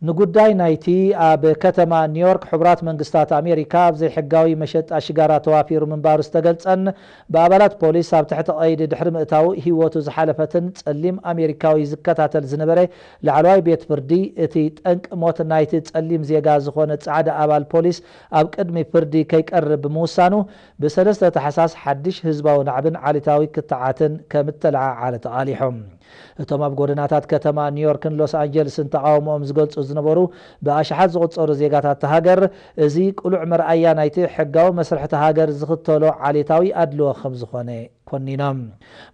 ንጉዳይ ናይቲ ኣብ ከተማ ኒውዮርክ ሕቡራት መንግስታት ኣሜሪካ ብዘይ ሕጋዊ መሸጣ ሽጋራ ተዋፊሩ ምንባሩ ዝተገልጸን ብኣባላት ፖሊስ ኣብ ትሕቲ ቀይዲ ድሕሪ ምእታው ህይወቱ ዝሓለፈትን ጸሊም ኣሜሪካዊ ዝከታተል ዝነበረ ላዕለዋይ ቤት ፍርዲ እቲ ጠንቂ ሞት ናይቲ ጸሊም ዜጋ ዝኾነ ጻዕዳ ኣባል ፖሊስ ኣብ ቅድሚ ፍርዲ ከይቀርብ ብምውሳኑ ብ3 ታሕሳስ ሓድሽ ህዝባዊ ናዕብን ዓሌታዊ ክትዓትን ከም እተለዓዓለ ተቃሊሖም እቶም ኣብ ጎደናታት ከተማ ኒውዮርክን ሎስ አንጀለስን ተቃውሞኦም ዝገልጹ ዝነበሩ ብኣሽሓት ዝቁጸሩ ዜጋታት ሃገር እዚ ቁሉዕ መርኣያ ናይቲ ሕጋዊ መስርሕቲ ሃገር ዝኽተሎ ዓሌታዊ ኣድልዎ ከም ዝኾነ ኮኒኖም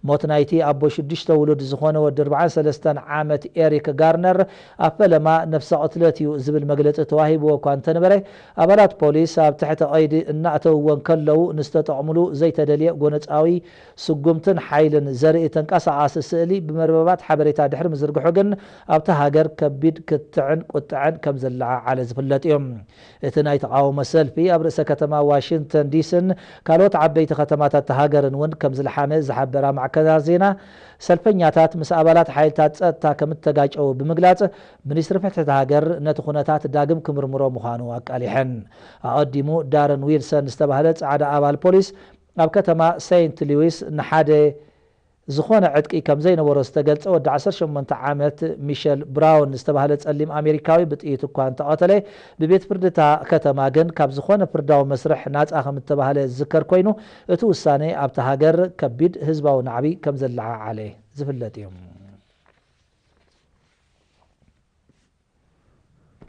ሞት ናይቲ ኣቦ 6 ውሉድ ዝኾነ ወዲ 43 ዓመት ኤሪክ ጋርነር ኣብ ፈለማ ነፍሰ ቅትለት እዩ ዝብል መግለፂ ተዋሂብዎ እኳ እንተነበረ ኣባላት ፖሊስ ኣብ ትሕቲ ቀይዲ እናእተውዎን ከለው ንዝተጠቕሙሉ ዘይተደልየ ጎነፃዊ ስጉምትን ሓይልን ዘርኢ ተንቀሳቓሲ ስእሊ ብመርበባት ሓበሬታ ድሕሪ ምዝርግሑ ግን ኣብታ ሃገር ከቢድ ክትዕን ቁጥዕን ከም ዘለዓዓለ ዝፍለጥ እዮም እቲ ናይ ተቃውሞ ሰልፊ ኣብ ርእሰ ከተማ ዋሽንግተን ዲሲን ካልኦት ዓበይቲ ከተማታት ሃገርን እውን ከም ዝለሓመ ዝሓበራ ማዕከናት ዜና ሰልፈኛታት ምስ ኣባላት ሓይልታት ጸጥታ ከም ተጋጨው ብምግላጽ ሚኒስትሪ ፍትሒ ሃገር ነቲ ኩነታት ዳግም ክምርምሮ ምዃኑ ኣቃሊሐን ኣቀዲሙ ዳረን ዊልሰን ዝተባህለ ጻዕዳ ኣባል ፖሊስ ኣብ ከተማ ሴንት ሉዊስ ንሓደ ዝኾነ ዕጥቂ ከም ዘይነበሮ ዝተገልጸ ወዲ 18 ዓመት ሚሸል ብራውን ዝተባህለ ጸሊም ኣሜሪካዊ ብጥይት እኳ እንተቐተለ ብቤት ፍርድታ ከተማ ግን ካብ ዝኾነ ፍርዳዊ መስርሕ ናጻ ከም እተባህለ ዝዝከር ኮይኑ እቲ ውሳኔ ኣብቲ ሃገር ከቢድ ህዝባዊ ናዕቢ ከም ዘለዓዓለ ዝፍለጥ እዩ